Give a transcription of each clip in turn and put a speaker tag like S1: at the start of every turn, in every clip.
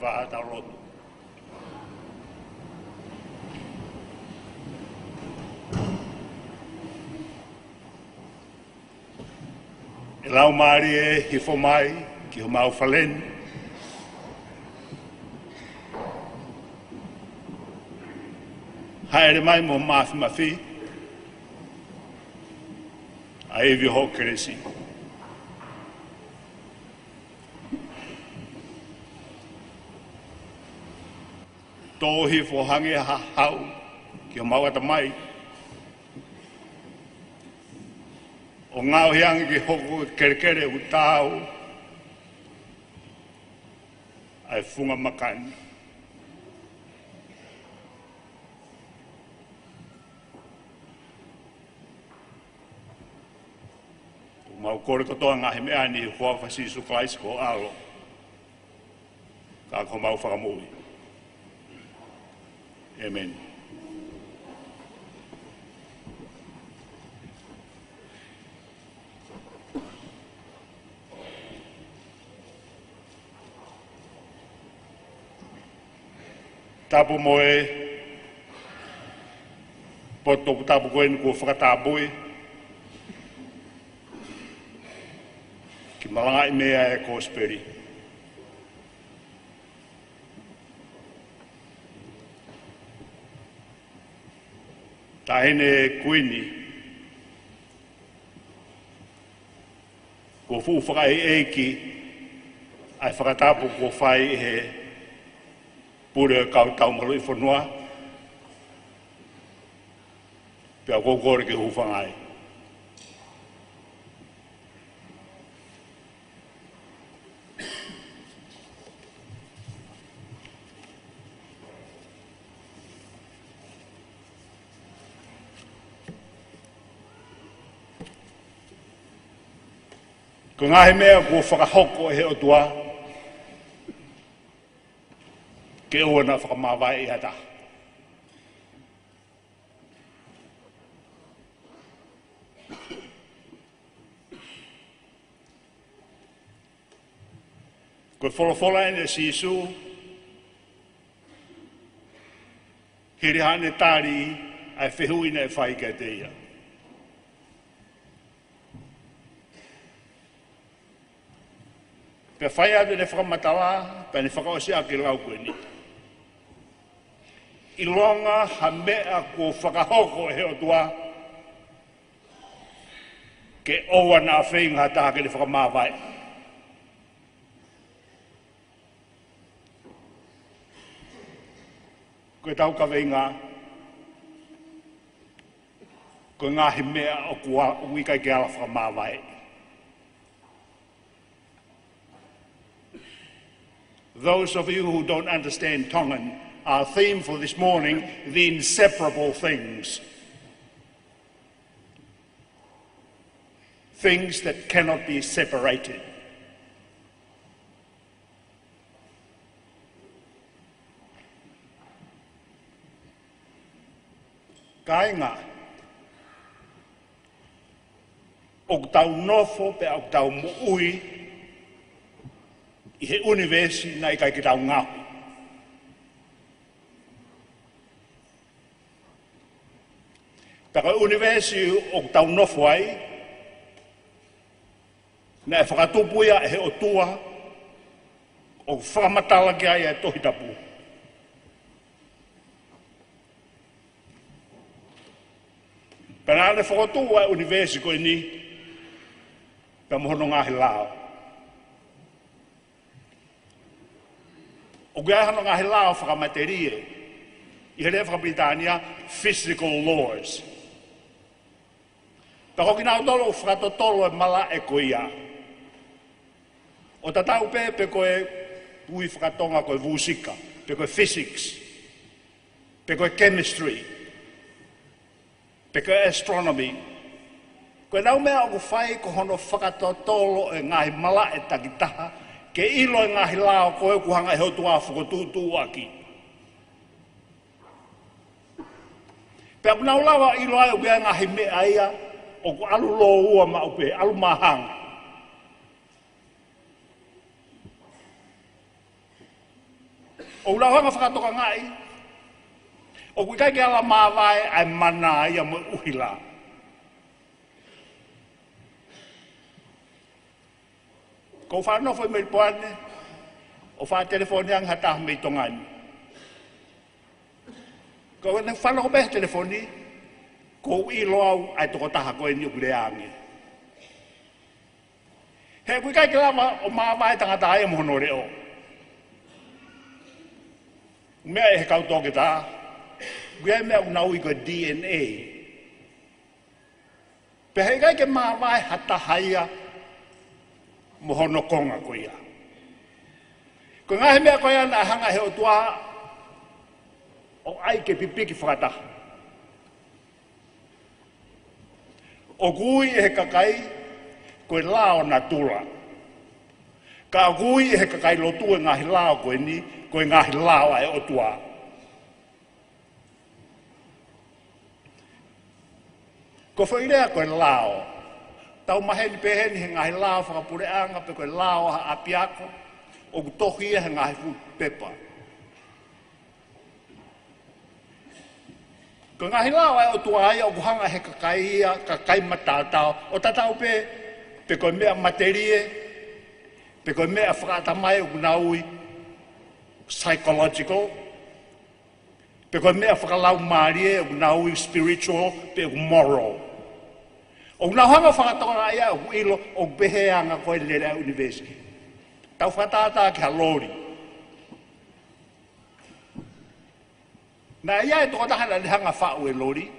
S1: waha tau roto. E lau maari e hifo mai ki ho mau whaleni. Haere mai mo mafi mafi. A evi ho keresi. Tō hifo hange ha hau ki ho mau ata mai. O ngāo hiangi ki hoko kerekere u tāu ai funga makani. O mau kore kotoa ngahi mea ni hua whasisu klaisi ko alo. Ka ko mau whakamui. Amen. Tapu moe, poto tapu koe ni kua whakatāpui. Ki Malanga I mea e Siupeli. Tahene kuini. Kua fu whakai eiki, ai whakatapu kua whai he pure kau tau Lapaifonua. Pea kōkore ki huwhangai. Ko ngahi mea kua FAKAHOKO he ʻOtua. Ke ʻoua na FAKAMAVAE I hata. Koe wholofola ene sisu, hiri hane tāri ai whihuina e whai kia te ia. Pea whai atu ne whakamatala, pea ne whakaosi a ki lau koe ni. I longa ha mea ko FAKAHOKO he ʻOtua ke ʻoua na whainga taha ke ne whakamāwai. Koe tau ka weinga, koe ngahi mea o kua uikai ke ala whakamāwai. Those of you who don't understand Tongan, our theme for this morning, the inseparable things. Things that cannot be separated. Kainga, o tau nofo pe o tau muui I he universi na IKAI ki tau ngahu. Paka universi o tau nofo ai, na e whakatupuia he ʻOtua, o whakamatala ki ai e tohitapu. Pena ane whakatua e universi koe ni, pe mohono ngahi lao. O kia hano ngahi lao whakamaterie, I he rea Whakabritania, physical laws. Pa hoki nā tolo o whakatotolo e mala e koe ia. O tatau pe koe pui whakatonga koe vūsika, pe koe physics, pe koe chemistry, pe koe astronomy. Koe nau mea o whai ko hono whakatotolo e ngahi mala e takitaha, ke ilo e ngahi lao koe kuhanga e hotua whakotūtū aki. Pea kuna ulawa ilo ai ubea ngahi mea ia, o ku alu lo ua ma upe, alu mahanga. rauhanga whakatoka ngai. O kui kai ke ala mawai ai mana ia mo uhila. Ko whanofo i mei poane, o wha telefoni ang hatah mei tongani. Ko whanoko beha telefoni, ko i loau ai toko taha koe ni ukuleange. He kui kai ke lama o mawai tangata ai mohono reo. Mea e he kautoke tā, kui ai mea unau i koe DNA. Pe hei kai ke mawai hatahaia mohono konga ko ia. Ko ngahe mea koe ana hanga he ʻOtua o ai ke pipiki fakataha. O kui e he kakai koe lao na tula. Ka kui e he kakai lotu e ngahi lao koe ni, koe ngahi lao ai ʻOtua. Ko whairea koe lao. Tau maheni peheni he ngahi lao whakapureanga pe koe lao ha apiako o kutohi he ngahi fu pepa. Ko ngahi lao ai ʻOtua ai o kuhanga he kakai matatao o tatau pe koe mea materie, pe koe mea whakatamai o kunaui psychological, pe koe mea whakalau marie o kunaui spiritual, pe o moral. O nga hanga whakatona ia o ilo o beheanga koe lere a university. Tau whakatata ki halori. Na ia e toko tahana ni hanga whau e lori.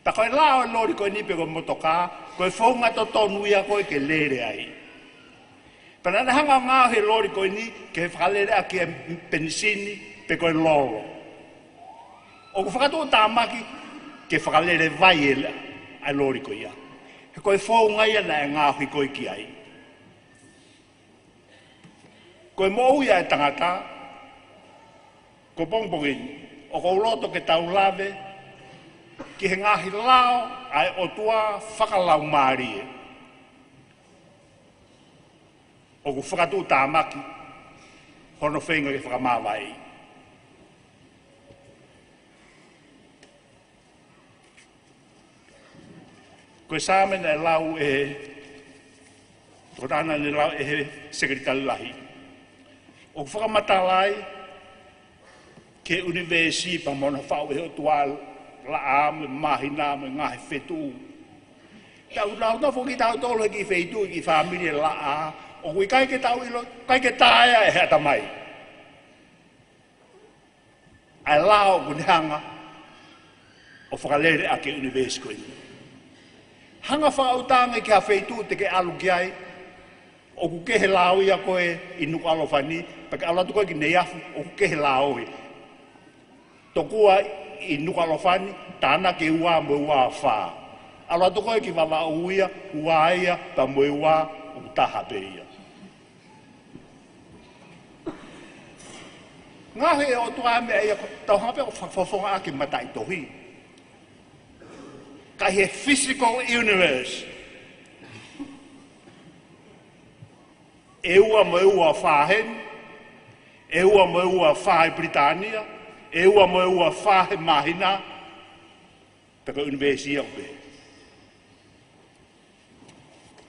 S1: Ta koe lao e lori koe nipe koe motoka, koe whaunga to tonu ia koe ke lere ai. Pana na hanga ngā he lori koe ni ke whakalere a ki e penisini pe koe lolo. O ku whakatoa tāmaki ke whakalere vai e ai lori ko ia. He koe whaunga ia na e ngāhui koe ki ai. Koe mou ia e tangata, ko pongpongin, o ko roto ke tau lave, ki he ngahi lao ai ʻOtua whakalau marie. O ku whakatu tāmaki, hono whenga ke whakamāwai. Koe sāmena e lau e tōrana ne lau e he sekretari lahi. O whakamatalai ke universi pa mona whau e ʻOtua la ame mahina me ngahe whetu. Tau lau na whoki tau tolo ki whetu ki whamiri la a o kui kai ke tau ilo, kai ke tāia e hea mai. Ai lao kunihanga o whakalere a ke universi koe ni. Hanga whakautanga ki a wheitu te ke alu ki ai, o ku kehe lao ia koe i nuku alofani, pake alatu koe ki nei afu, o ku kehe lao i. Tokua i nuku alofani, tāna ke ua mo ua wha. Alatu koe ki wawa uia, ua ia, pa mo ua, o taha pe ia. Ngahe e ʻOtua mea ia, tau hape o whawhonga ake matai tohi. Ka he physical universe. E ua mo ua whahen, e ua mo ua whahe Britania, e ua mo ua whahe Mahina, peka universia o pe.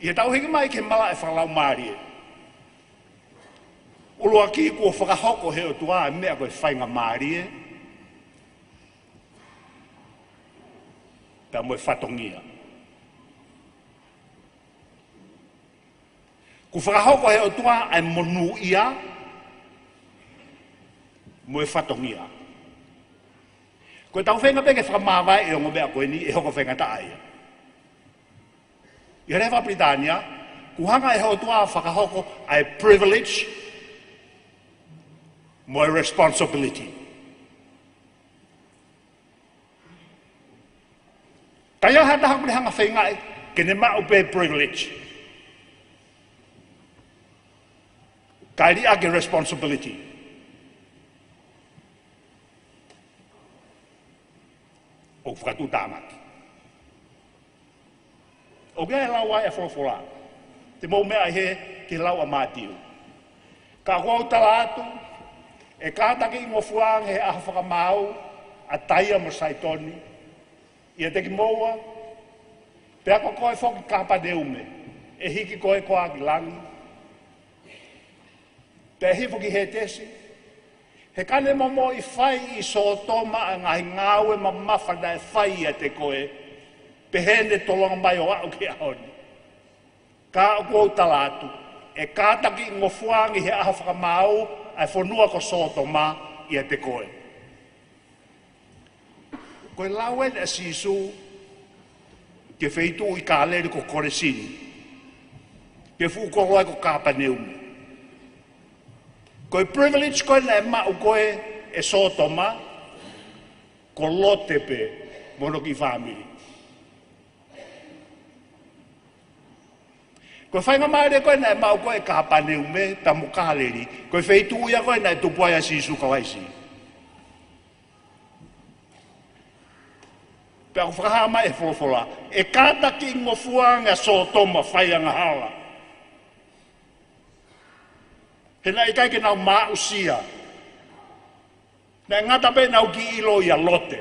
S1: Ia tau hiki mai ke mala e whakalau marie. Ulua ki kua whakahoko he ʻOtua e mea koe whainga marie, ta mo fatongia. Ku whakahoko he ʻOtua ai monu ia, mo fatongia. Ko tau whenga peke whakamawai e ongo mea koe ni e hoko whenga ta aia. I rewa Britania, ku hanga e he ʻOtua whakahoko ai privilege, mo responsibility. Kaya hata hang hanga whainga e, kene ma upe privilege. Kairi ake responsibility. O whakatu tāmaki. O kia e lau ai a whawhora. Te mou mea he ke lau a mātiu. Ka kua utala atu, E kātaki i ngofuang he aha whakamau a taia mo saitoni. Ia teki moua, pea ko koe foki kapa neume, e hiki koe koa ki langi. Pea hi foki he tesi, he kane momo i whai i sotoma a ngahi ngāwe ma mawhana e whai a te koe, pe hene tolonga mai o au ki aoni. Ka o kou talatu, e kātaki i ngofuang i he aha whakamau, ai whanua ko sotoma i a te koe. Koe lawen a sisu, ke feitu i ka aleri ko koresini, ke fu ko roi ko kapa neume. Koe privilege koe na e mau koe e sotoma, ko lote pe mono ki family. Koe whainga maere koe na e mau koe kapa neume, ta mo ka aleri, koe feitu ia koe na e tupuai a sisu kawaisi. Pea whakahama e wholofola, e kātaki ngofuanga sotoma whaianga hala. Hena i kai ke nau mausia. Na ngata pe nau ki ilo ia lote.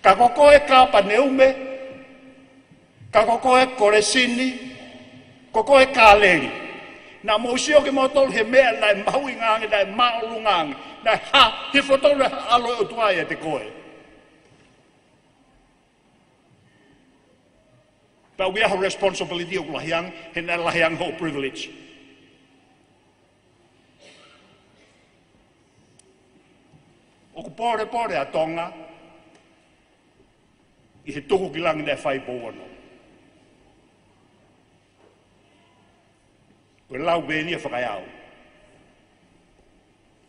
S1: Ka koko e kapa neume, ka koko e koresini, koko e kāleri. Na mousio ke motol he mea na e maui ngangi, na e maolu ngangi, na ha, he fotole alo ʻotua e te koe. But we have a responsibility of lahiang, and that lahiang ho privilege. O ko pore a tonga, I he tuku ki langi ne whai pōano. Koe lau bēni a whakaiau.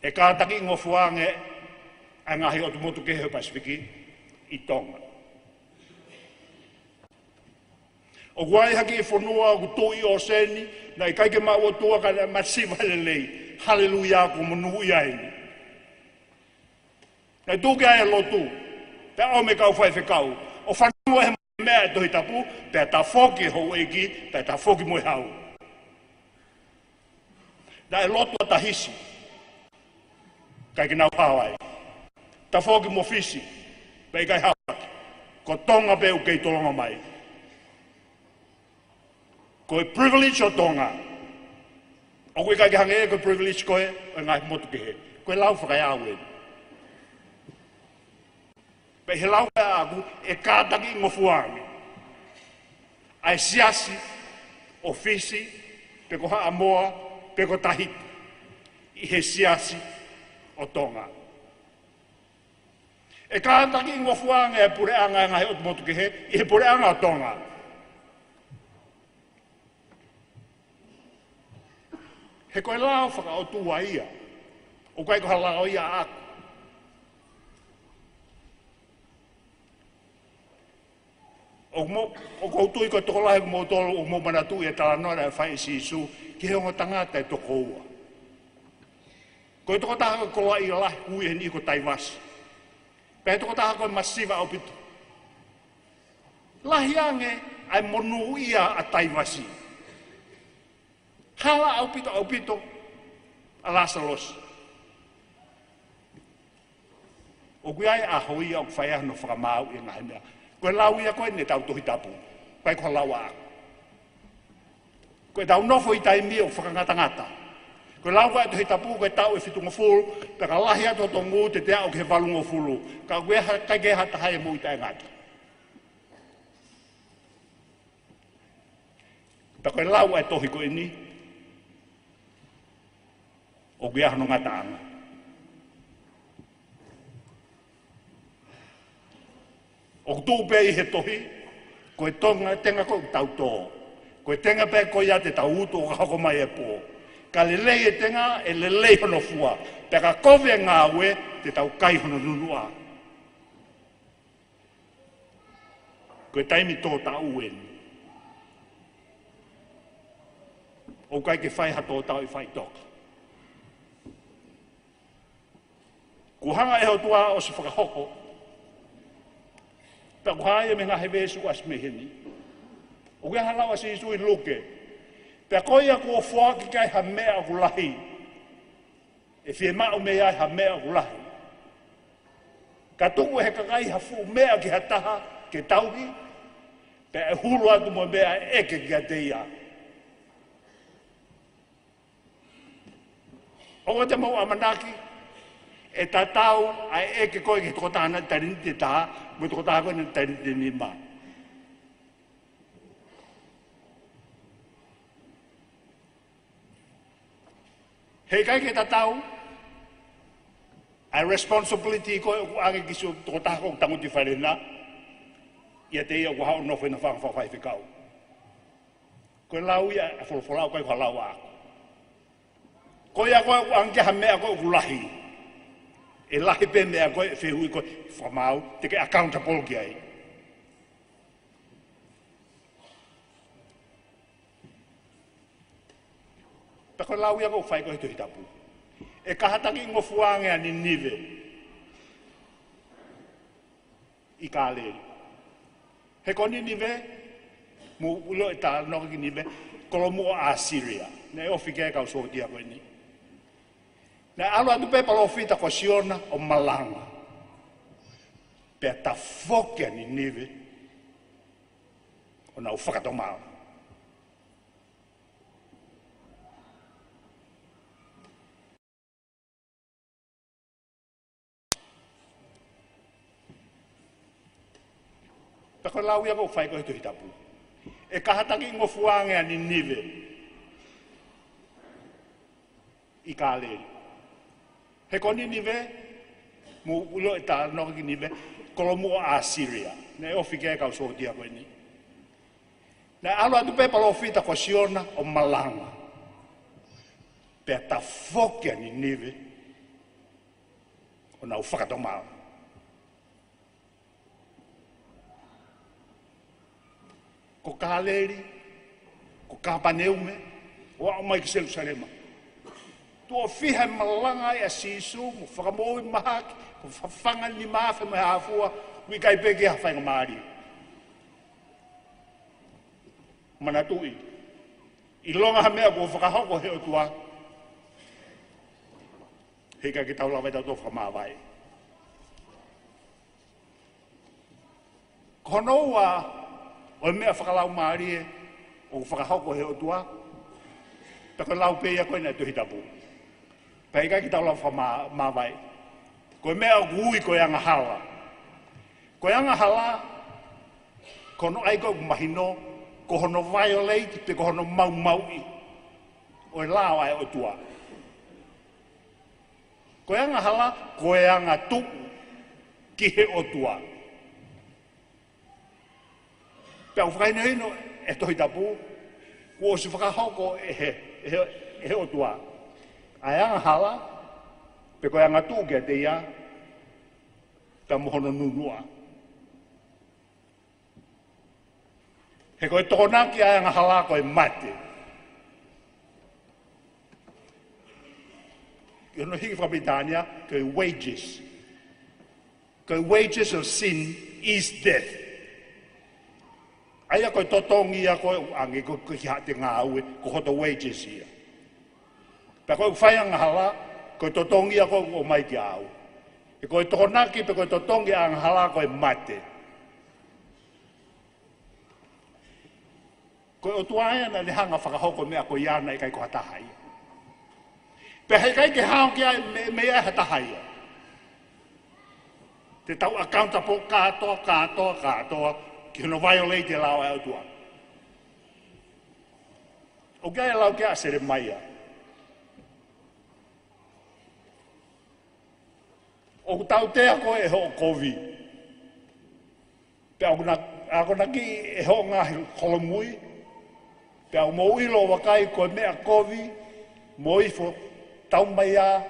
S1: E kātaki ngofuange a ngahi o tumotu kehe Pasifiki I tonga. O guai haki e whanua o tui o seni, na I kaike mau o tua ka masiva lelei. Hallelujah ko manu iaini. Na tuke ai lotu, pe o me kau whai whekau. O whanua he mea e tohi tapu, pe ta foki hou eki, pe ta foki moe hau. Na e lotu a tahisi, kaike nau hawai. Ta foki mo fisi, pe kai hawaki. Ko tonga pe u kei tolonga mai. Koe privilege o tonga. O koe kai hange e koe privilege koe, o ngai motu ke he. Koe lau whakai awe. Pe he lau kai aku, e kātaki ngofuangi. Ai siasi, o fisi, pe ko haa moa, pe ko tahiti. I he siasi o tonga. E kātaki ngofuangi e pureanga ngai o motu ke he, I he pureanga o tonga. He koe lao whakaotua ia, o koe koha lao ia aku. O koutui koe toko lahi mo tolu o mo manatu ia tala noa e whai sisu, ki he onga tangata e toko ua. Koe toko taha koe kola I lahi kui he ni ko taivasi. Pea toko taha koe masiva au pitu. Lahi ange ai monu ia a taivasi. Hala au pito, a lasalos. O kui ai a hoi au whai no whakamau I ngahi mea. Koe lau ia koe ne tau tohi tapu. Koe koe lau a. Koe tau nofo I taimi o whakangatangata. Koe lau koe tohi tapu, koe tau e fitunga fulu, pe ka lahi ato tongu te te au ke valungo fulu. Ka koe kai ke hata hai mo I tae ngata. Pe koe lau e tohi koe ni. O kia hano ngata anga. O tūpe I he tohi, koe tonga tenga koe tau tō. Koe tenga pe koe ia te tau utu o kako mai e pō. Ka lelei e tenga e lelei hono fua. Pe ka kove ngā ue te tau kai hono nunua. Koe taimi tō tau uen. O kai ke whai hato tau I whai toka. Kuhanga e ʻOtua o se FAKAHOKO. Pea kuhanga e me ngā hewe su as me heni. O kia halawa si isu I luke. Pea koia kua whuaki kai ha mea ku lahi. e fie mao mea ha mea ulahi. Ka tungu he kakai ha fu mea ki ha taha ke tauhi, pe e hulu atu mo mea eke ki a te ia. O te mau amanaki, e tatau ai eke koe ki toko tahana tarini te taha, mo toko taha koe ni tarini te nima. Hei kai ke tatau, ai responsibility koe o ake ki su toko taha koe tanguti wharena, ia te ia o hao nofo ina whakawhai whikau. Koe lau ia e wholofolau koe kwa lau ako. Koe a koe o angeha mea koe o lahi. E lahi pe mea koe e whihui koe whamau, te ke accountable ki ai. Ta koe lau ia koe whai koe tuhi tapu. E kahataki ngofuangea ni nive. I kāleri. He koni nive, mu ulo e tā noka ki nive, kolo mua a Syria. Ne ofi kea kau sotia koe ni. Ne alo atu pepa lo fita ko siona o Malanga. Pea ta foki ni nive, o nau whakatomao. Ta koe lau ia ko whai koe tuhi tapu. E kahataki ngofuangea ni nive. I kāleri. He koni nive, mu ulo e tā noka ki nive, kolo mua a Syria. Ne ofi kea kau sotia koe ni. Ne alo atu pepa lo fita ko siona o Malanga. Pea ta foki ni nive, o nau whakatomao. Ko kāleri, ko kāpaneume, o au mai ki Jerusalema. Tua whiha Malanga e a sisu, mo whakamoi mahaki, mo whawhanga ni mawhi mai hafua, ui kai peke ha whainga maari. Mana tui. I longa ha mea ko whakahoko he ʻOtua. Hei kai ki tau lawai tau tō FAKAMAVAE. Konoua, o mea whakalau maari e, o whakahoko he ʻOtua, peko lau peia koe nei tuhi tapu. Pei kai ki tau lau FAKAMAVAE. Koe mea o kui koe Anga'ofa. Koe Anga'ofa, kono ai koe mahino, ko hono violate, pe ko hono mau-maui. O e lao ai ʻOtua. Koe Anga'ofa, koe anga tu ki he ʻOtua. Pea whakaino hino e tohi tapu, kua si whakahoko e he ʻOtua. Ai Anga'ofa, pe koe anga tu ke te ia, ta mohono nunua. He koe tokonaki ai Anga'ofa koe mate. Yo no hiki whapitania, koe wages. Koe wages of sin is death. Aia koe totongi ia koe ange koe ki hate ngā ue, ko hoto wages ia. Pea koe whai Anga'ofa, koe totongi ia koe o mai ki au. E koe tokonaki pe koe totongi a Anga'ofa koe mate. Koe ʻOtua aia na le hanga whakahoko mea koe iana i kai ko hataha ia. Pea hei kai ke hao ki ai me ia hataha ia. Te tau accountable kātoa, ki hono violate lao ai ʻOtua. O kia e lau kia sere mai ia. O tau tea koe e ho kovi. Pea ako na ki e ho ngā holomui. Pea o mo ilo wakai koe mea kovi, mo ifo tau mai a.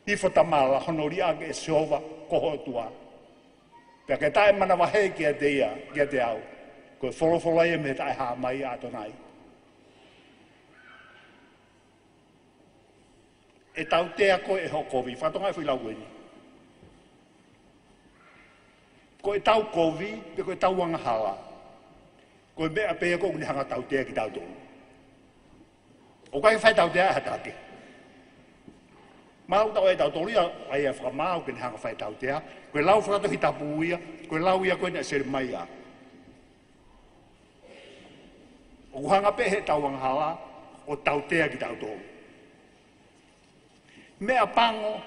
S1: Ifo tamala honori ake e SIHOVA koho tua. Pea ke tae mana wahe kia te ia, kia te au. Koe wholowhola e me tae haa mai a tonai. E tau tea koe e ho kovi, whatonga e whilau weni. Koe tau kovi, pe koe tau Anga'ofa. Koe mea pēa koe ni hanga tau tea ki tau tō. O kai whai tau tea e hatake. Mau tau e tau tolia ai e whakamau ke hanga whai tau tea. Koe lau whakato hi tapu ia, koe lau ia koe ne sere mai a. O hanga pe he tau anghala o tau tea ki tau tolu. Mea pango,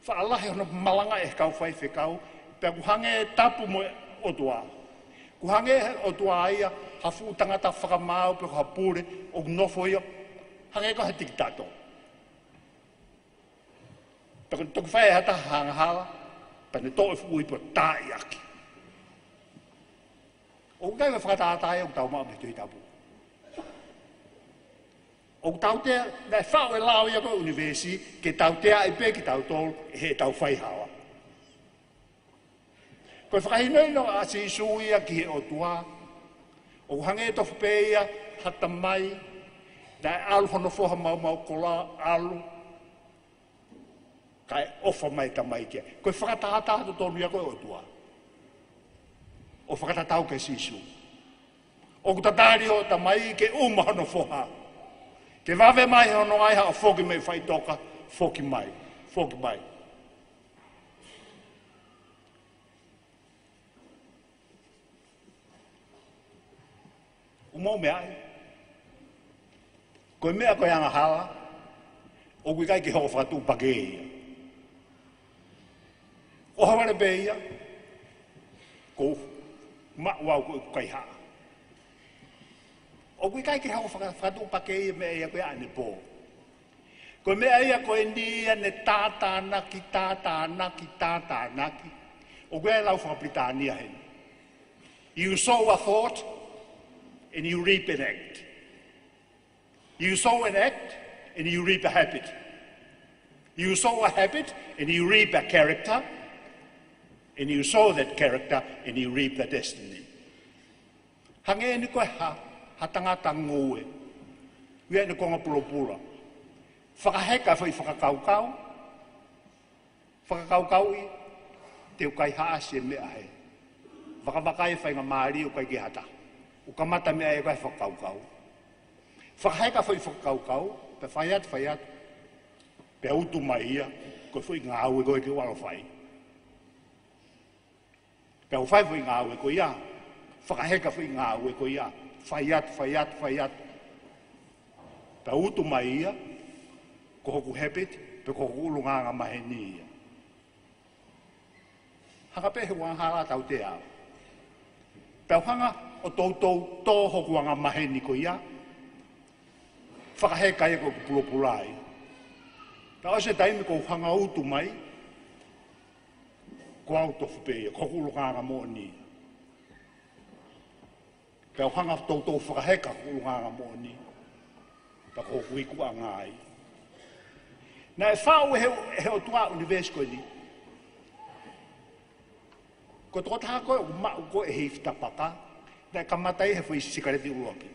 S1: whaalahe hono malanga e kau whai whekau, pia kuhange e tapu mo ʻOtua. Kuhange ʻOtua ia, hafu tangata whakamau, pia kuhapure, o nofo ia, hange ko he tiki tato. Pia toku whai hata hangahala, pia ne tō e fui po tāi aki. O kai wa whakatatai o tau maa me tui tapu. O tau tea, nei whao e lao ia koe universi, ke tau tea e pe ki tau tolu, he tau whai hawa. Koe whakahinoi no a si suia ki he ʻOtua, o hange tofu pe ia, hata mai, nei alu hono foha mau mau kola alu, kai ofa mai ta mai kia. Koe whakatata tonu ia koe ʻOtua. O whakatatau ke sisu. O kutatari o ta mai ke uma hono foha. Ke wawe mai hono ai ha o foki mai whai toka, foki mai, foki mai. Umau mea ai. Koe mea koe anga hala, o kui kai ke hoko whakatu pake ia. O haware pe ia, ko wau koe kai haa. O kui kai ke hau whakatu pake ia me ia koe ane pō. Koe mea ia koe nia ne tātānaki, tātānaki, tātānaki. O koe lau whakapritania hen. You sow a thought and you reap an act. You sow an act and you reap a habit. You sow a habit and you reap a character. And you sow that character and you reap the destiny. Hange ni koe ha tangata ngoe. Wea ni konga pulopula. Whakaheka whai whakakaukau. Whakakaukau i te ukai haasi e mea he. Whakawakai whai ngā maari o kai ki hata. Ukamata mea e kai whakakaukau. Whakaheka whai whakakaukau. Pe whaiat. Pe utu mai ia. Koe whai ngā au e koe ki walo whai. Pe au whai whai ngā au e koe ia. Whakaheka whai ngā au e koe ia. Whaiat. Pe utu mai ia. Ko hoku hepet. Pe ko hoku ulunganga mahe ni ia. Hanga pe he wanghala tau te au. Pe au hanga o tautou tō hoku anga mahe ni ko ia. Whakaheka e ko pulopulai. Pe au se taimi ko hanga utu mai. Ko au tofu pe ia. Ko hoku ulunganga mo ni ia. Pe au hanga tautou whakaheka ko ulunganga mo ni. Pe ko hoku iku anga ai. Na e whao he ʻOtua universi koe ni. Ko tō taha koe o mau koe hei whitapaka, na e kamatai he whai sikareti uroki.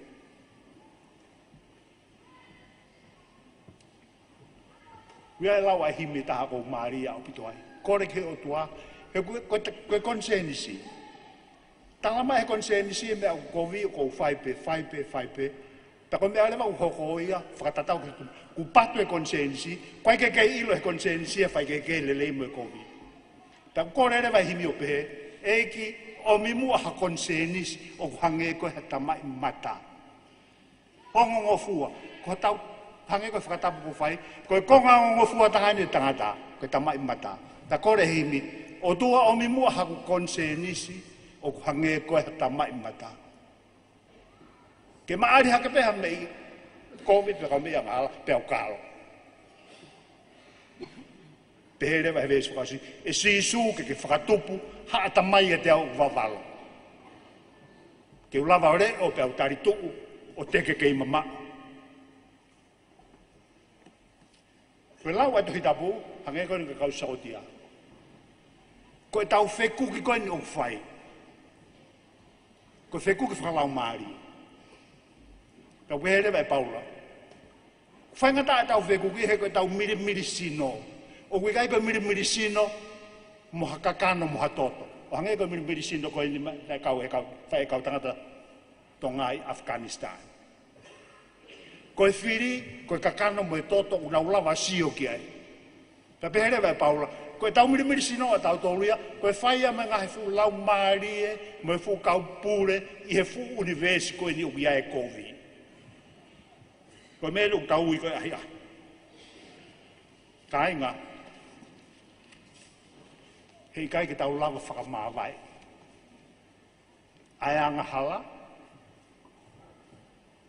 S1: Wea e lau a hime taha ko Maria o pito ai. Kore ke ʻOtua, he koe konsenisi. Talama he konsenisi e mea kovi o kou whaipe. Ta ko mea lewa uhoko ia, whakatatau ki ku patu e konsensi, koe ke ilo e konsensi e whai ke lelei mo e kovi. Ta kore lewa himi o pehe, eiki o mimu aha konsenisi o hange koe ha tamai mata. Ongo ngofua, ko tau hange koe whakatapu ko whai, koe konga ngofua tahane tangata, koe tamai mata. Ta kore himi, o tua o mimu aha konsenisi o hange koe ha tamai mata. Ke maari hake peha mei, COVID peka mea ngala, peo kalo. Pehe rewa hewe esu kasi, e sisu ke whakatupu, haata mai e te au wawalo. Ke ulawa re o peo tari tuu, o teke kei mama. Koe lau atu hitapu, hange koe ni kau saotia. Koe tau whekuki koe ni o whai. Koe whekuki whakalau maari. Ka where vai Paula. Whaingata tau whekuki he koe tau miri sino. O kui kai koe miri sino, moha kakano moha toto. O hange koe miri sino koe ni whae kau tangata tongai Afghanistan. Koe whiri, koe kakano mohe toto una ulawa sio ki ai. Ta pehere vai Paula, ko tau miri sino tau toluia, ko faia me ngahe fu lau marie, me fu kaupure, I he fu universi ko ni uia e kovi. Ko me lu kau I ko ahia. Kainga. Hei kai ki tau lava whakamāwai. Ai anga hala.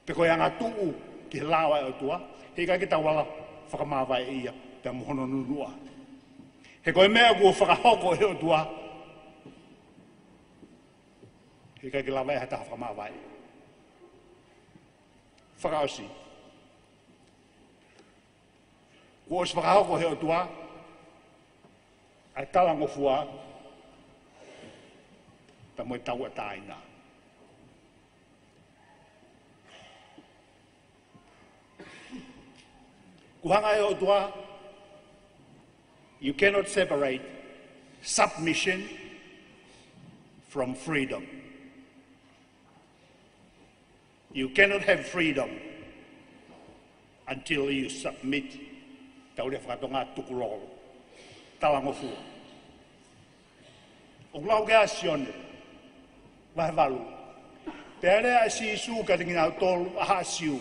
S1: Pe koe anga tuu ki lawa e ʻOtua. Hei kai ki tau wala whakamāwai ia. Pea mohono nunua. He koe mea kua whakahoko e ʻOtua. Hei kai ki lawa e hata whakamāwai. Whakaosi. Kua os whakahoko he ʻOtua. Ai talangofua. Ta moe tau a taina. Kuhanga e ʻOtua, you cannot separate submission from freedom. You cannot have freedom until you submit tau rea whakatonga tukulolo. Talangofua. O lau ke asione, wahe walu. Pērea e si isu ka tingina au tolu aha siu,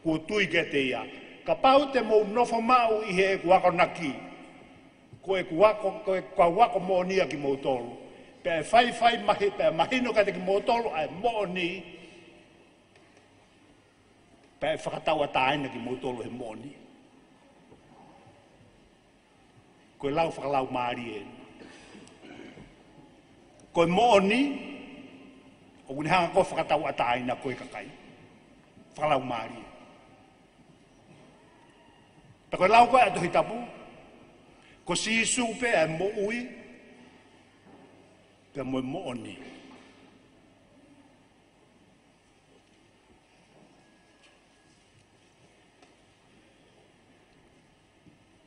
S1: kua tui ke te ia. Ka pau te mou nofo mau I he e kuako naki. Koe kua wako mo nia ki mou tolu. Pea whai mahi, pea mahino ka te ki mou tolu, ai mo ni. Pea whakataua taina ki mou tolu he mo ni. Koe lau whakalau maari e. Koe mo ni, o kuni hanga koe whakataua taina koe kakai. Whakalau maari e. Ta koe lau koe atohi tapu, ko si supe e mo ui, pe mo oni.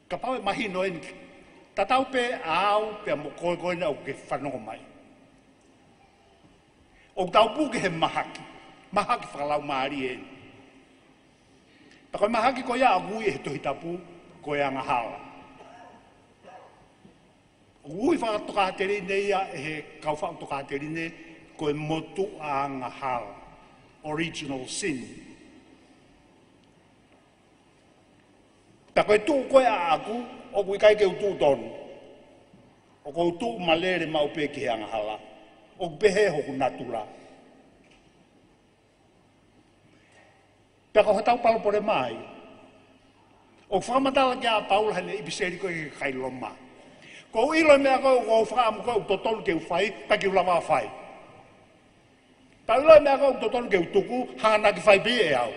S1: Ka pau e mahino e niki, tatau pe au pe mo koe na o ke whanongo mai. O tau puke he mahaki whakalau maari e. Ta koe mahaki ko ia agui e tohi tapu, ko ia anga hala. Ui whakatokateri ne ia e he kau whakatokateri ne, ko e motu a anga hala. Original sin. Ta koe tuu koe a aku, o kui kai ke utu tonu. O ko utu malere maupe ki he anga hala. O pehe hoku natura. Pea ko hatau palopore mai. O whakamatala ki a Paula hane ibiseri koe ke kai loma. Ko ilo mea koe o whakaamu koe utotonu ke uwhai, pa ki ulama whai. Pa ilo mea koe utotonu ke utuku, hana ki whai pe e au.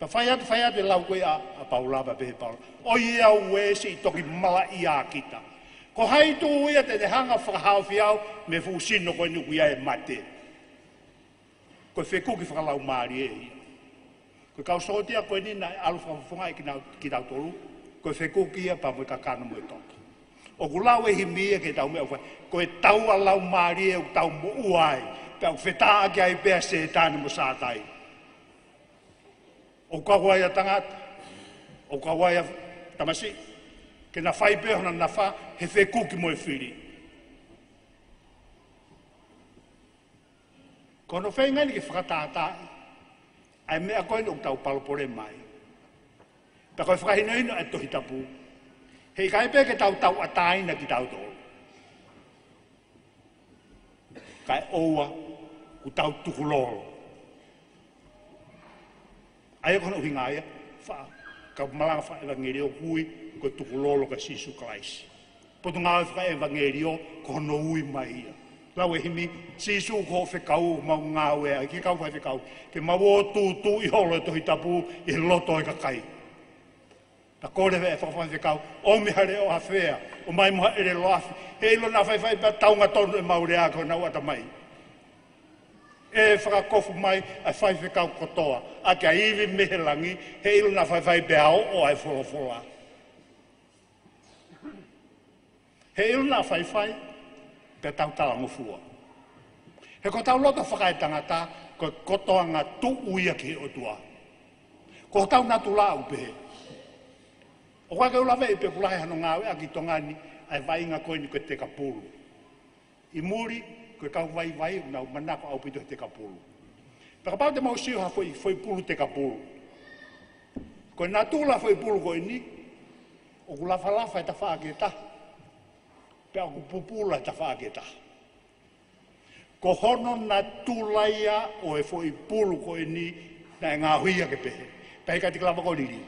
S1: Pa whai atu lau koe a Paula pa pehe Paula. O i au e si toki mala i a kita. Ko hai tu ia te hanga whakahau whiau, me fu sino koe nuku ia e mate. Koe wheku ki whakalau maari e ia. Koe kau sotia koe nina e alu whakafunga e ki tau tolu, koe wheku ki ia pa moe kakana moe toki. O ku lau e himia ke tau mea whai, koe tau a lau maari e u tau mo uai, pe au whetaa ki ai pea se tāne mo sātai. O kawai a tangata, o kawai a tamasi, ke na whai pea hona na wha, he wheku ki moe whiri. Kono whai ngani ki whakatātai, ai mea koe nuk tau palopore mai. Pa koe whakahinoino e tohi tapu, hei kai pea ke tau ataina ki tau tolu. Kai ʻoua, ku tau tukulolo. Ai kono uhingaia, ka Malanga wha evangerio hui, ko tukulolo ka Sisu Klaisi. Poto ngā wha evangerio, ko no ui mai ia. Lau e himi, Sisu ko whekau mau ngā wea, ki kau whai whekau, ke mawo tū I holo e tohi tapu, I loto e kakai. Ta kore wea whakawhai whekau, o mihare o hawhea, o mai muha ere loafi, he ilo nā whai pa taunga tonu e maure a ko nau ata mai. E whakakofu mai, ai whai whekau kotoa, a kia iwi mehelangi, he ilo nā whai bea o ai wholofola. He ilo nā whai, pe tau talangofua. He ko tau loto whakai tangata, ko kotoa ngā tu uia ki ʻOtua. Ko tau natu la upehe. O kwa kau lawe pe kulahe hano ngawe a ki tongani ai vainga koe ni koe te kapulu. I muri koe kau vai na manako au pito te kapulu. Peka pau te mau siha foi pulu te kapulu. Koe nā tūla foi pulu koe ni, o ku lafa e ta whaaketa, pe o ku pupula e ta whaaketa. Ko hono nā tūlaia o e foi pulu koe ni, na e ngā huia ke pehe. Pehe ka tika lava koe ni.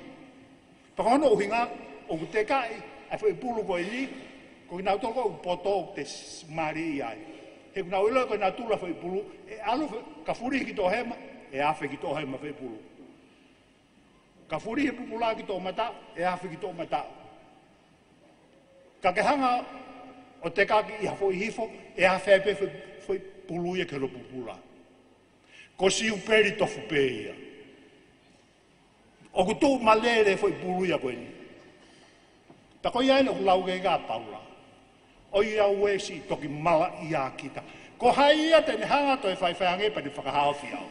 S1: Peka hono o hinga, o ku te kai, e foi pulu koe ni, ko nā tōko o poto te mari ai. He kuna uilo koe nā tūla foi pulu, e alu ka furi ki tō hema, e afe ki tō hema foi pulu. Ka furi he pupula ki tō mata, e afe ki tō mata. Ka ke hanga o te kaki i hafo i hifo, e afe pe foi pulu ia ke ro pupula. Ko siupeli tofu pe ia. O ku tū malere foi pulu ia koe ni. Ta koe ia ina ku lauge ngā paula. O ia uesi toki mala ia kita. Ko hai ia tene hanga toi whaiwhange pa ni whakahawhi au.